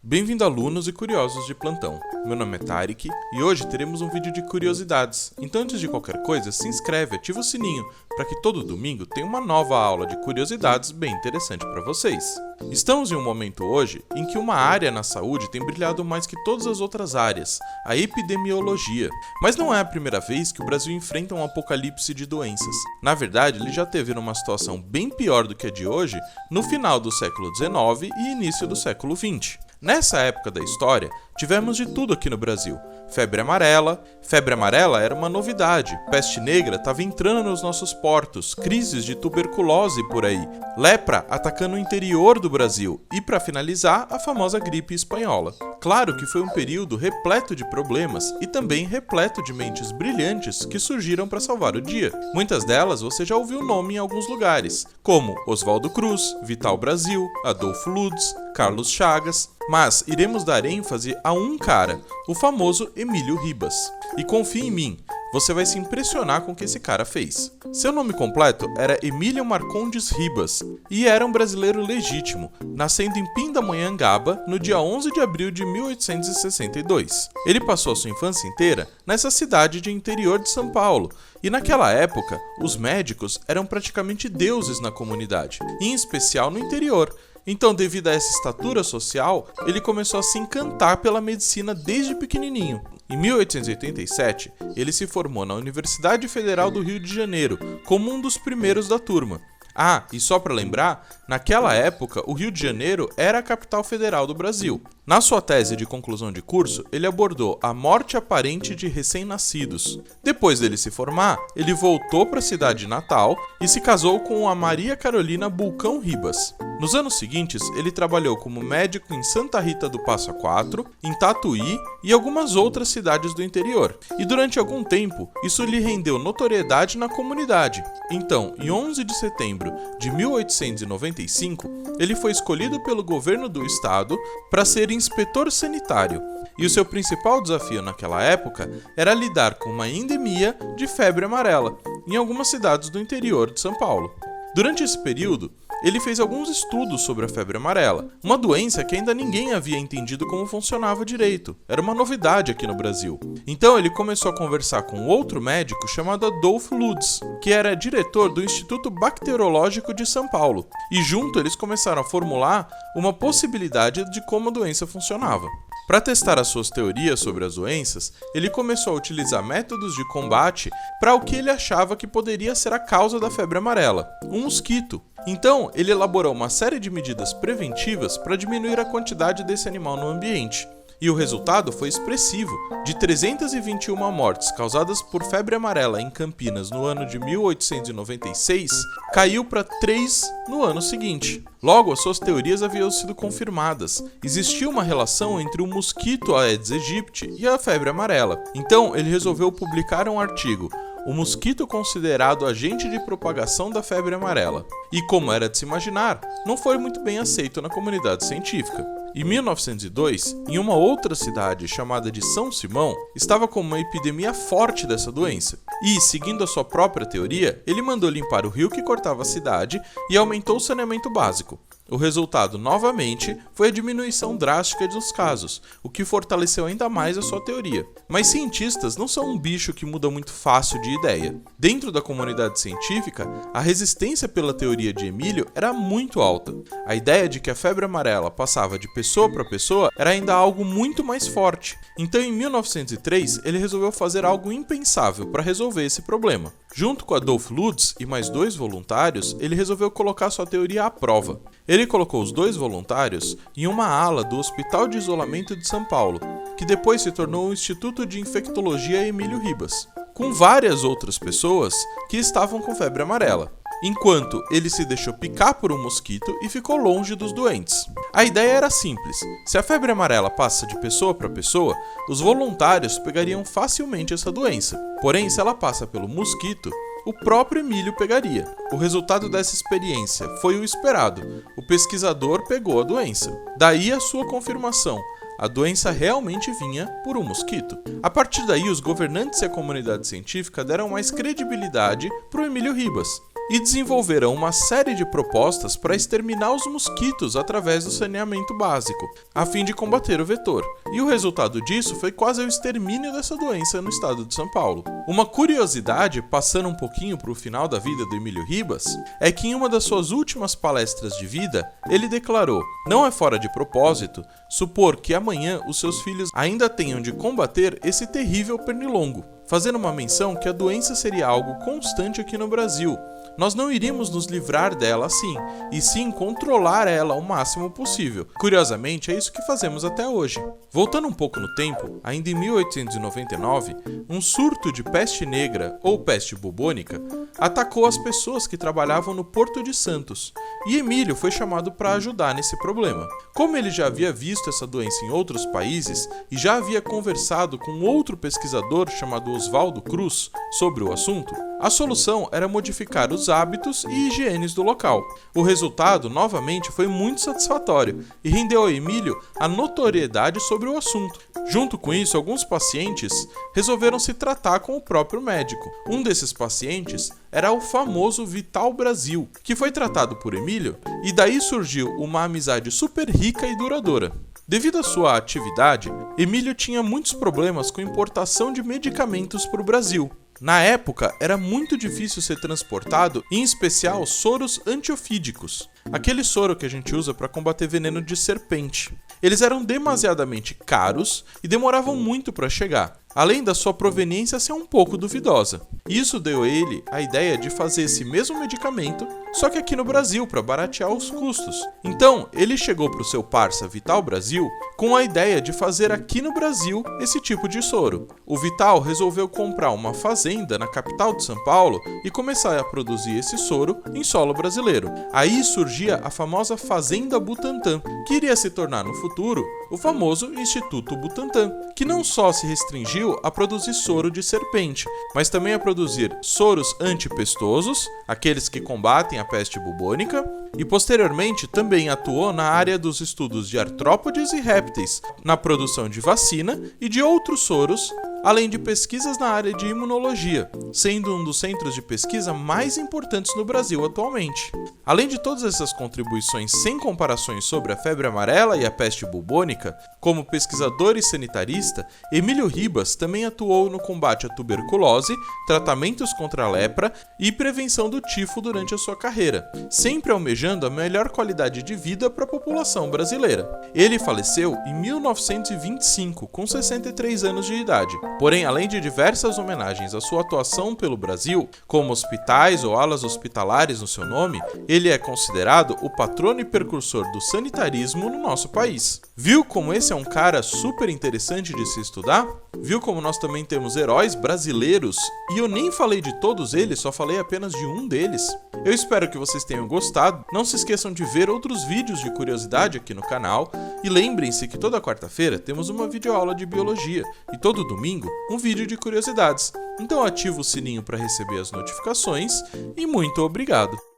Bem-vindo, alunos e curiosos de plantão. Meu nome é Tarek e hoje teremos um vídeo de curiosidades. Então, antes de qualquer coisa, se inscreve e ativa o sininho para que todo domingo tenha uma nova aula de curiosidades bem interessante para vocês. Estamos em um momento hoje em que uma área na saúde tem brilhado mais que todas as outras áreas, a epidemiologia. Mas não é a primeira vez que o Brasil enfrenta um apocalipse de doenças. Na verdade, ele já teve numa situação bem pior do que a de hoje no final do século XIX e início do século XX. Nessa época da história, tivemos de tudo aqui no Brasil. Febre amarela era uma novidade, peste negra estava entrando nos nossos portos, crises de tuberculose por aí, lepra atacando o interior do Brasil e, para finalizar, a famosa gripe espanhola. Claro que foi um período repleto de problemas e também repleto de mentes brilhantes que surgiram para salvar o dia. Muitas delas você já ouviu o nome em alguns lugares, como Oswaldo Cruz, Vital Brasil, Adolfo Lutz, Carlos Chagas, mas iremos dar ênfase a um cara, o famoso Emílio Ribas. E confie em mim, você vai se impressionar com o que esse cara fez. Seu nome completo era Emílio Marcondes Ribas e era um brasileiro legítimo, nascendo em Pindamonhangaba no dia 11 de abril de 1862. Ele passou a sua infância inteira nessa cidade de interior de São Paulo, e naquela época, os médicos eram praticamente deuses na comunidade, em especial no interior. Então, devido a essa estatura social, ele começou a se encantar pela medicina desde pequenininho. Em 1887, ele se formou na Universidade Federal do Rio de Janeiro, como um dos primeiros da turma. Ah, e só para lembrar, naquela época o Rio de Janeiro era a capital federal do Brasil. Na sua tese de conclusão de curso, ele abordou a morte aparente de recém-nascidos. Depois dele se formar, ele voltou para a cidade natal e se casou com a Maria Carolina Bulcão Ribas. Nos anos seguintes, ele trabalhou como médico em Santa Rita do Passa Quatro, em Tatuí e algumas outras cidades do interior. E durante algum tempo, isso lhe rendeu notoriedade na comunidade. Então, em 11 de setembro de 1895, ele foi escolhido pelo governo do estado para ser inspetor sanitário. E o seu principal desafio naquela época era lidar com uma endemia de febre amarela em algumas cidades do interior de São Paulo. Durante esse período, ele fez alguns estudos sobre a febre amarela, uma doença que ainda ninguém havia entendido como funcionava direito. Era uma novidade aqui no Brasil. Então ele começou a conversar com outro médico chamado Adolfo Lutz, que era diretor do Instituto Bacteriológico de São Paulo. E junto eles começaram a formular uma possibilidade de como a doença funcionava. Para testar as suas teorias sobre as doenças, ele começou a utilizar métodos de combate para o que ele achava que poderia ser a causa da febre amarela, um mosquito. Então, ele elaborou uma série de medidas preventivas para diminuir a quantidade desse animal no ambiente. E o resultado foi expressivo. De 321 mortes causadas por febre amarela em Campinas no ano de 1896, caiu para 3 no ano seguinte. Logo, as suas teorias haviam sido confirmadas. Existia uma relação entre o mosquito Aedes aegypti e a febre amarela. Então, ele resolveu publicar um artigo, o mosquito considerado agente de propagação da febre amarela. E como era de se imaginar, não foi muito bem aceito na comunidade científica. Em 1902, em uma outra cidade chamada de São Simão, estava com uma epidemia forte dessa doença. E, seguindo a sua própria teoria, ele mandou limpar o rio que cortava a cidade e aumentou o saneamento básico. O resultado, novamente, foi a diminuição drástica dos casos, o que fortaleceu ainda mais a sua teoria. Mas cientistas não são um bicho que muda muito fácil de ideia. Dentro da comunidade científica, a resistência pela teoria de Emílio era muito alta. A ideia de que a febre amarela passava de pessoa para pessoa era ainda algo muito mais forte. Então, em 1903, ele resolveu fazer algo impensável para resolver esse problema. Junto com Adolf Lutz e mais 2 voluntários, ele resolveu colocar sua teoria à prova. Ele colocou os 2 voluntários em uma ala do Hospital de Isolamento de São Paulo, que depois se tornou o Instituto de Infectologia Emílio Ribas, com várias outras pessoas que estavam com febre amarela, enquanto ele se deixou picar por um mosquito e ficou longe dos doentes. A ideia era simples: se a febre amarela passa de pessoa para pessoa, os voluntários pegariam facilmente essa doença. Porém, se ela passa pelo mosquito, o próprio Emílio pegaria. O resultado dessa experiência foi o esperado. O pesquisador pegou a doença. Daí a sua confirmação. A doença realmente vinha por um mosquito. A partir daí, os governantes e a comunidade científica deram mais credibilidade para o Emílio Ribas. e desenvolveram uma série de propostas para exterminar os mosquitos através do saneamento básico, a fim de combater o vetor. E o resultado disso foi quase o extermínio dessa doença no estado de São Paulo. Uma curiosidade, passando um pouquinho para o final da vida do Emílio Ribas, é que em uma das suas últimas palestras de vida, ele declarou: "Não é fora de propósito supor que amanhã os seus filhos ainda tenham de combater esse terrível pernilongo", fazendo uma menção que a doença seria algo constante aqui no Brasil. Nós não iríamos nos livrar dela assim, e sim controlar ela o máximo possível. Curiosamente, é isso que fazemos até hoje. Voltando um pouco no tempo, ainda em 1899, um surto de peste negra ou peste bubônica atacou as pessoas que trabalhavam no Porto de Santos, e Emílio foi chamado para ajudar nesse problema. Como ele já havia visto essa doença em outros países e já havia conversado com outro pesquisador chamado Oswaldo Cruz sobre o assunto, a solução era modificar os hábitos e higienes do local. O resultado, novamente, foi muito satisfatório e rendeu a Emílio a notoriedade sobre o assunto. Junto com isso, alguns pacientes resolveram se tratar com o próprio médico. Um desses pacientes era o famoso Vital Brasil, que foi tratado por Emílio, e daí surgiu uma amizade super rica e duradoura. Devido à sua atividade, Emílio tinha muitos problemas com importação de medicamentos para o Brasil. Na época, era muito difícil ser transportado, em especial soros antiofídicos, aquele soro que a gente usa para combater veneno de serpente. Eles eram demasiadamente caros e demoravam muito para chegar, além da sua proveniência ser um pouco duvidosa. Isso deu a ele a ideia de fazer esse mesmo medicamento, só que aqui no Brasil, para baratear os custos. Então, ele chegou para o seu parça Vital Brasil com a ideia de fazer aqui no Brasil esse tipo de soro. O Vital resolveu comprar uma fazenda na capital de São Paulo e começar a produzir esse soro em solo brasileiro. Aí surgia a famosa Fazenda Butantan, que iria se tornar no futuro o famoso Instituto Butantan, que não só se restringiu a produzir soro de serpente, mas também a produzir soros antipestosos, aqueles que combatem a peste bubônica, e posteriormente também atuou na área dos estudos de artrópodes e répteis, na produção de vacina e de outros soros, além de pesquisas na área de imunologia, sendo um dos centros de pesquisa mais importantes no Brasil atualmente. Além de todas essas contribuições sem comparações sobre a febre amarela e a peste bubônica, como pesquisador e sanitarista, Emílio Ribas também atuou no combate à tuberculose, tratamentos contra a lepra e prevenção do tifo durante a sua carreira, sempre almejando a melhor qualidade de vida para a população brasileira. Ele faleceu em 1925, com 63 anos de idade. Porém, além de diversas homenagens à sua atuação pelo Brasil, como hospitais ou alas hospitalares no seu nome, ele é considerado o patrono e precursor do sanitarismo no nosso país. Viu como esse é um cara super interessante de se estudar? Viu como nós também temos heróis brasileiros? E eu nem falei de todos eles, só falei apenas de um deles. Eu espero que vocês tenham gostado. Não se esqueçam de ver outros vídeos de curiosidade aqui no canal. E lembrem-se que toda quarta-feira temos uma videoaula de biologia e todo domingo um vídeo de curiosidades. Então ativa o sininho para receber as notificações e muito obrigado!